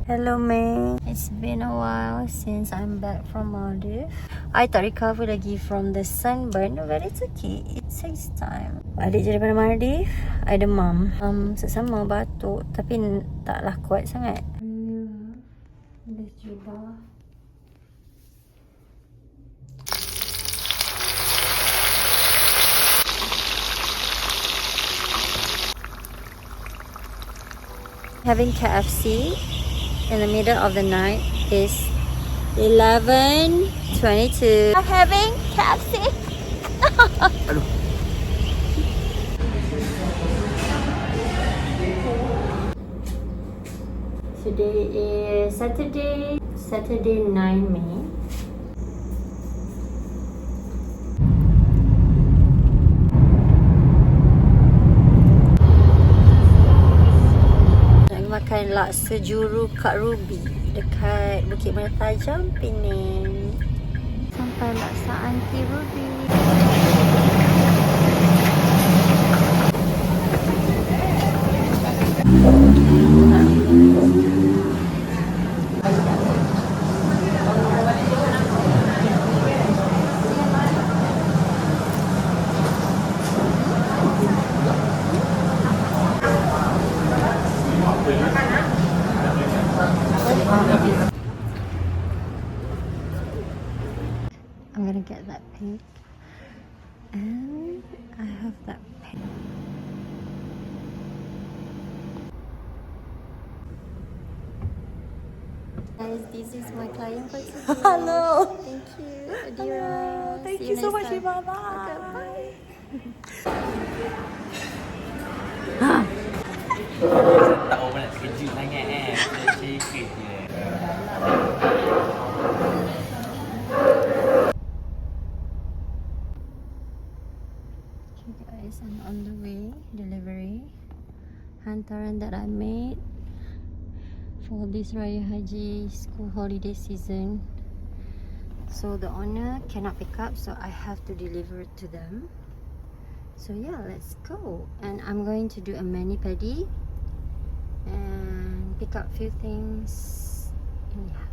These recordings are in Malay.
Hello, May. It's been a while since I'm back from Maldives. I tak recover lagi from the sunburn, but it's okay. It takes time. Balik je daripada Maldives, I demam. Sesama batuk, tapi taklah kuat sangat. This jubah. Having KFC in the middle of the night is 11:22. I'm having KFC. Today is Saturday 9 May. Makan laksa juru Kak Ruby dekat Bukit Merah Tajam, Penang. Sampai laksa Aunty Ruby. I'm gonna get that pink, and I have that pink. Guys, this is my client for today. Hello. Thank you, Adira. Thank See you so next much, time. Baba. Okay, bye. Tak orang nak terkejut sangat kan. Sikit je. Okay guys, I'm on the way. Delivery. Hantaran that I made for this Raya Haji school holiday season. So the owner cannot pick up, so I have to deliver it to them. So yeah, let's go. And I'm going to do a mani-pedi and pick up a few things in here.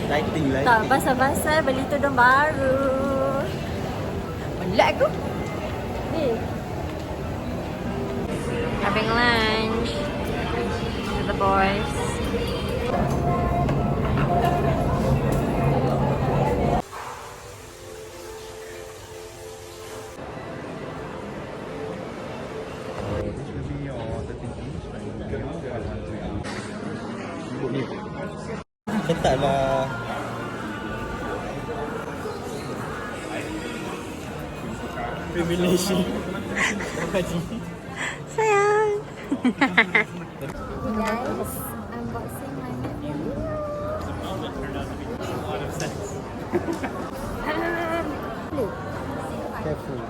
Lighting. Tak basah-basah beli tudung baru. Melak aku. Having lunch with the boys. Ketatlah. Privilege. Sayang. Guys, unboxing my new. Careful.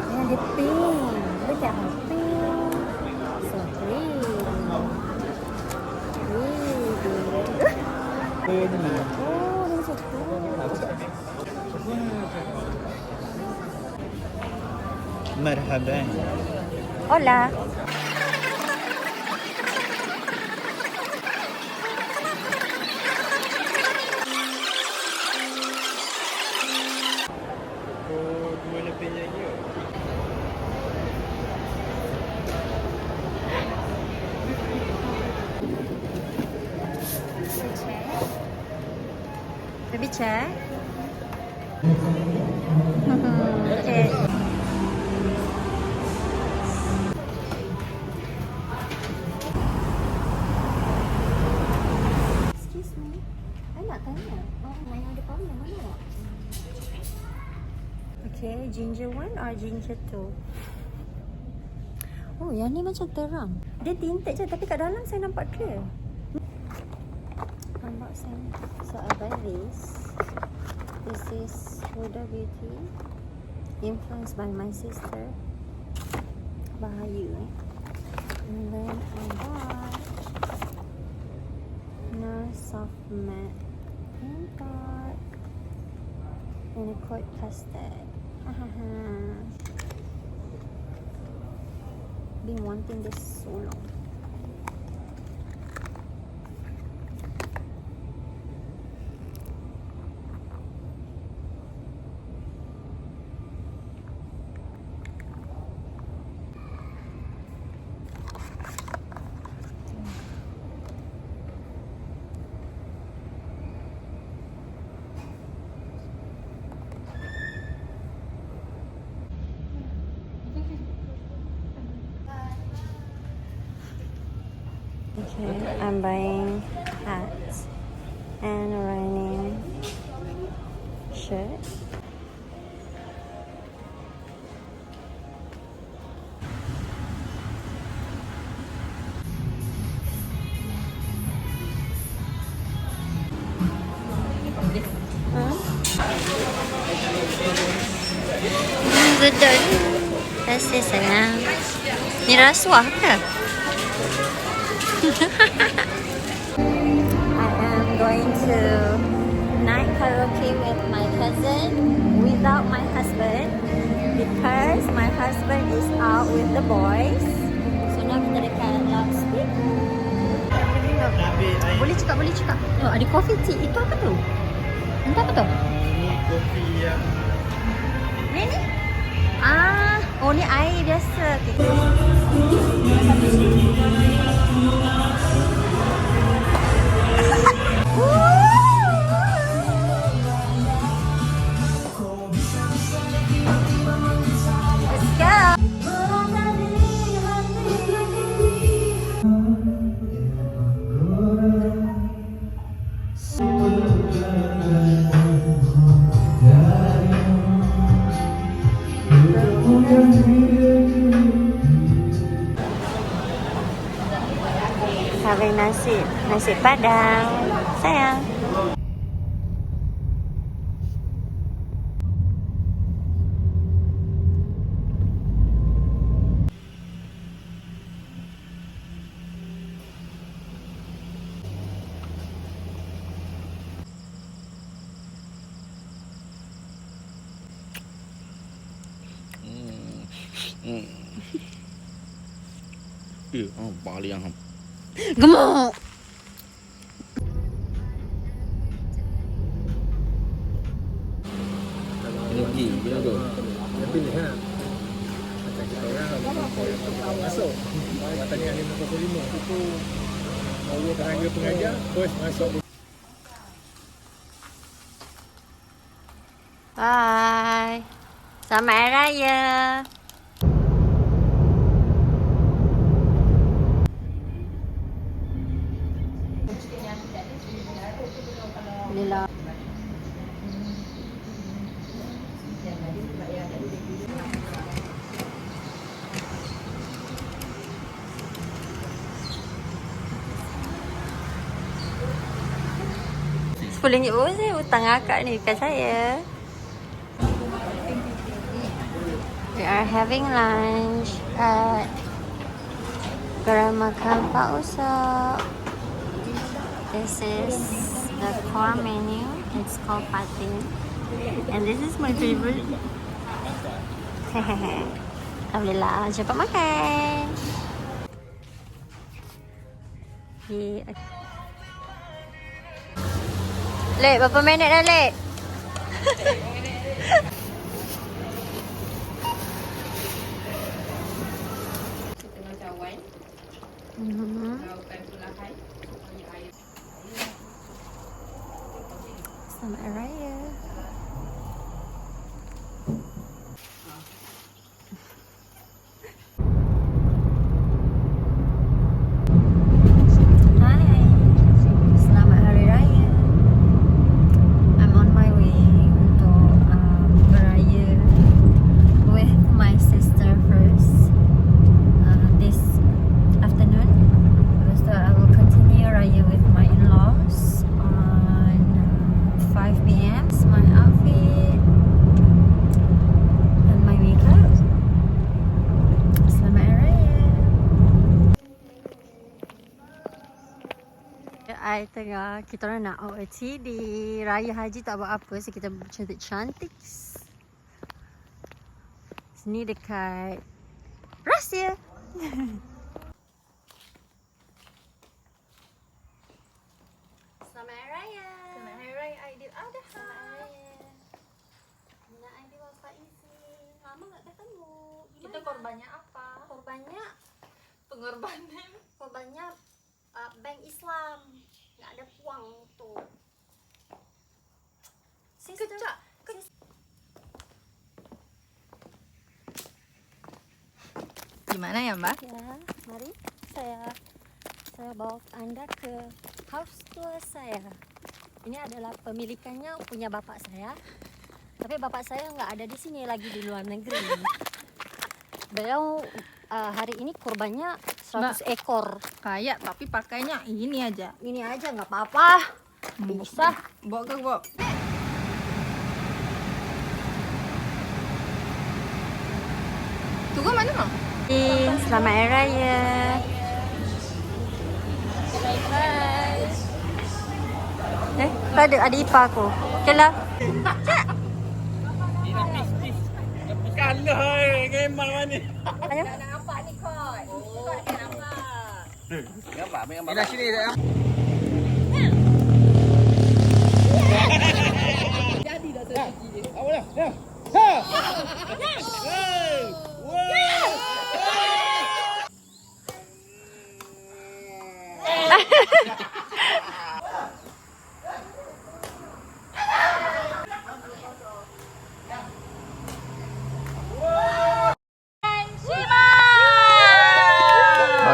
And the pink. Look at her pink. So pretty. Ini. Oh, dia macam tu. Marhaban. Hola. Oh, dua lebih lagi. Baby chair. Okay. Excuse me. I nak tanya. Yang ada power yang mana? Okay, ginger one or ginger two? Oh, yang ni macam terang. Dia tinted je tapi kat dalam saya nampak clear. Unboxing. So I buy this. This is Huda Beauty, influenced by my sister. bahaya And then I bought nice soft matte paint pot and a coat custard. Been wanting this so long. Okay, I'm buying hats and a running shirt. Sedap. Kasih sayang. Ni rasuah ke? I am going to night karaoke with my cousin without my husband because my husband is out with the boys. So now kita dekat loudspeaker. Boleh cakap. Oh, ada coffee tea. Itu apa tu? Entah apa tu? Ini kopi yang Ni? Oh ni air biasa. Let's go. Having nasi padang sayang. Bali yang Gemuk. Rugi, bila tu? yang pilih ha. Macam kita orang masuk. Matanya 5.5 itu bawa tenaga pengajar terus masuk. Bye. Selamat Hari Raya. Alhamdulillah. RM10 pun saya hutang akak ni dekat saya. We are having lunch at Gerai Makan Pak Usop. This is the core menu. It's called patin. And this is my favorite. Alhamdulillah, cepat makan. Lek, berapa minit dah, Lek? Tengah cawan, lakukan perlahan. Selamat Hari Raya. Hai. Selamat Hari Raya. I'm on my way untuk beraya with my sister first this afternoon. Lepas tu I will continue raya with my in-laws on 5 p.m. dekat tengah kita orang nak OOTD. Raya Haji tak buat apa, so kita cantik-cantik. Sini dekat Rusia. Selamat Hari Raya. Selamat Hari Raya Aidiladha. Selamat Hari Raya. Mina Aidil Wafa Izin. Lama tak ketemu. Kita korbannya apa? Korbannya Pengorbanan. bank Islam. Nggak ada uang tuh. Kecak. Gimana ya, Mbak? Ya, mari saya bawa Anda ke house tour saya. Ini adalah pemilikannya punya bapak saya. Tapi bapak saya nggak ada di sini, lagi di luar negeri. Beliau hari ini kurbannya 100 ekor. Kayak tapi pakainya ini aja. Ini aja nggak apa-apa. Bisa. Bawa ke bawa. Tunggu mana mau? Selamat Hari Raya. Pada adik ipar aku. Okay lah. Kalah ngemal mana? Ayo. Nampak ni kot. Kau ada nampak. Gambar, ambil gambar. Dah sini dah. Jadi dah terpuji dia. Awak dah. Dah. Ha.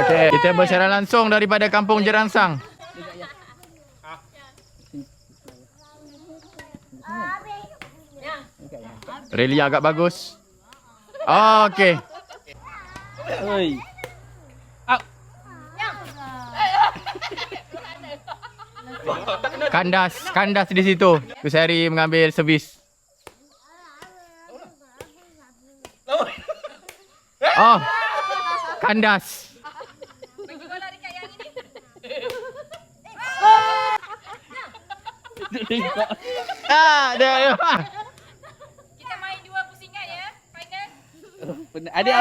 Okey, kita bersiaran langsung daripada Kampung Jeransang. Rally agak bagus. Okey. Oi. Kandas di situ. Kusari mengambil servis. Oh. Kandas. Bagi bola dekat yang ini. Dah. Kita main 2 pusingan ya. Final. Adik.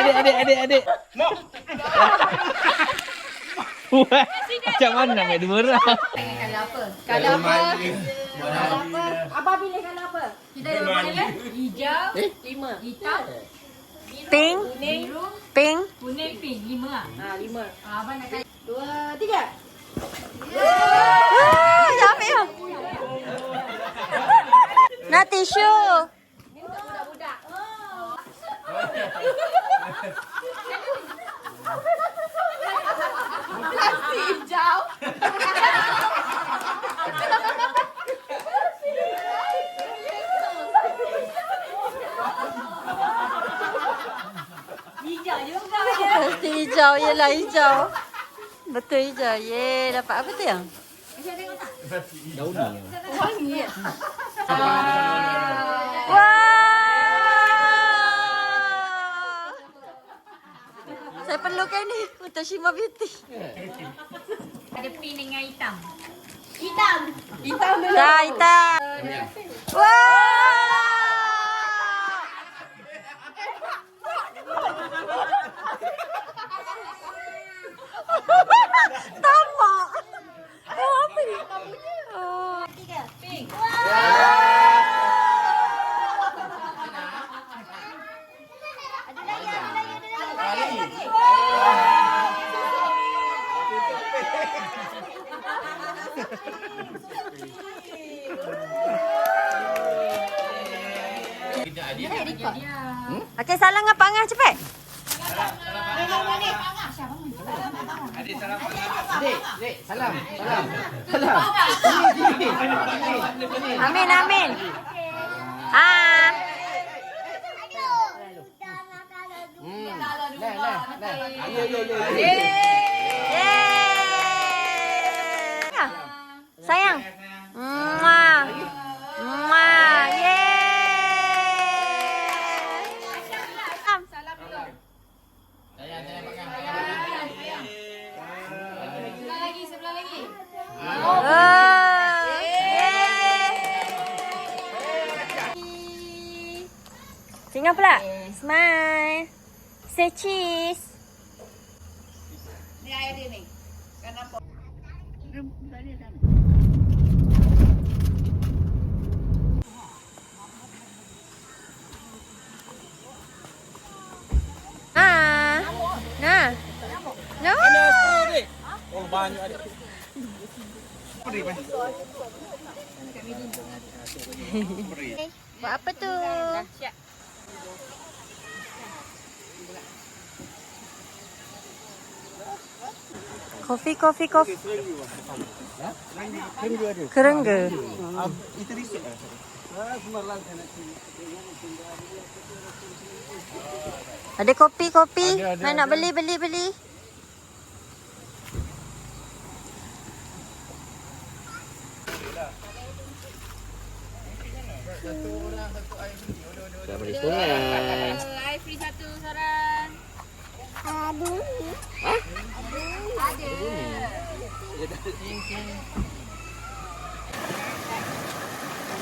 Wah, macam mana nak dua orang? Kalau apa? Abah pilih kalau apa? Kita ada berapa level? Hijau, 5. Hitam, Pink. biru, Pink. kuning, pink. 5 lah. 5. Abang nak kali. 2, 3. Siapa ya? Nak tisu. Ni untuk budak-budak. Plastik hijau. Hijau juga ya. Mesti hijau, yelah hijau. Betul hijau. Ye, dapat apa tu yang? Daun ni. Wangi ya. Wah! Saya perlukan ni untuk Shima Beauty. Ada pink dengan hitam. Dah, hitam. Wah! Tamak. Oh, apa ni? Oh. Pink. Okey, salam dengan Pangah cepat. Amin. Yeay. Sayang. Muah. Yeay. Salam dulu. Sebelah lagi. Oh. Smile. Say cheese. Ni air dia ni. Kan nampak. Ah. Nah. No. Oh banyak ada. Buat apa tu? Siap. Kopi. Kerengga. Itu risik. Ada kopi. Ada. Nak beli. Dah beri sungai. Air free satu seorang.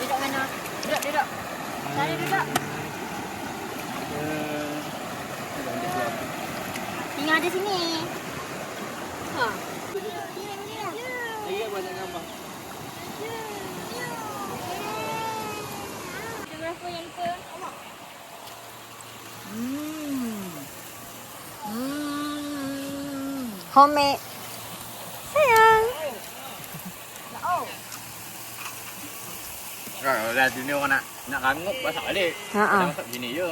Duduk mana? Duduk. Sana duduk. Tinggal ada sini. Ha. Lagi banyak gambar. Berapa yang lupa? Allah. Homemade. Sayang. Kalau dah dunia orang nak rangup masak balik. Ha. Dah masak begini je.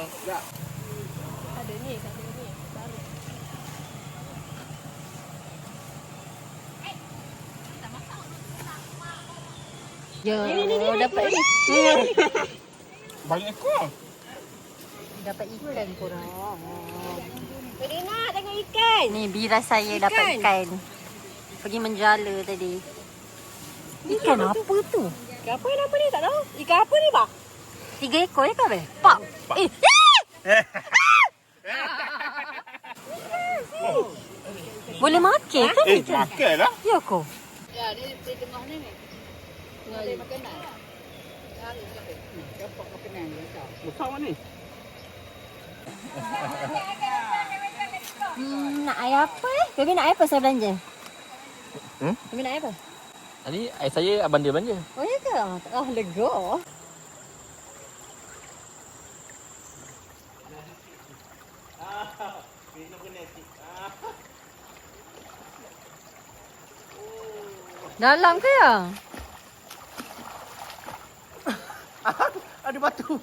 Ada ni, satu ni. Baru. Yo, dapat ni. Banyak ekor. Dapat ikan korang. Rina tengok ikan. Ni bira saya dapat ikan. Pergi menjala tadi. Ikan apa tu? Ikan apa ni tak tahu. Ikan apa ni, Pak? 3 ekor ya ke? Pak. Eh. Boleh makan kan ikan? Makan lah. Ya ko. Ya, dia di tengah ni ni. Tengah dia makanan. Dapat makanan dia tak. Besar ni. Nak air apa Baby nak air apa saya belanja? Baby nak air apa? Tadi air saya abang dia belanja. Oh ya ke? Lega. Dalam ke ya? Ada batu.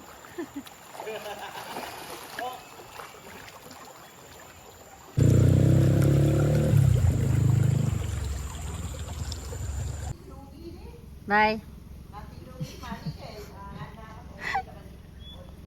Bye.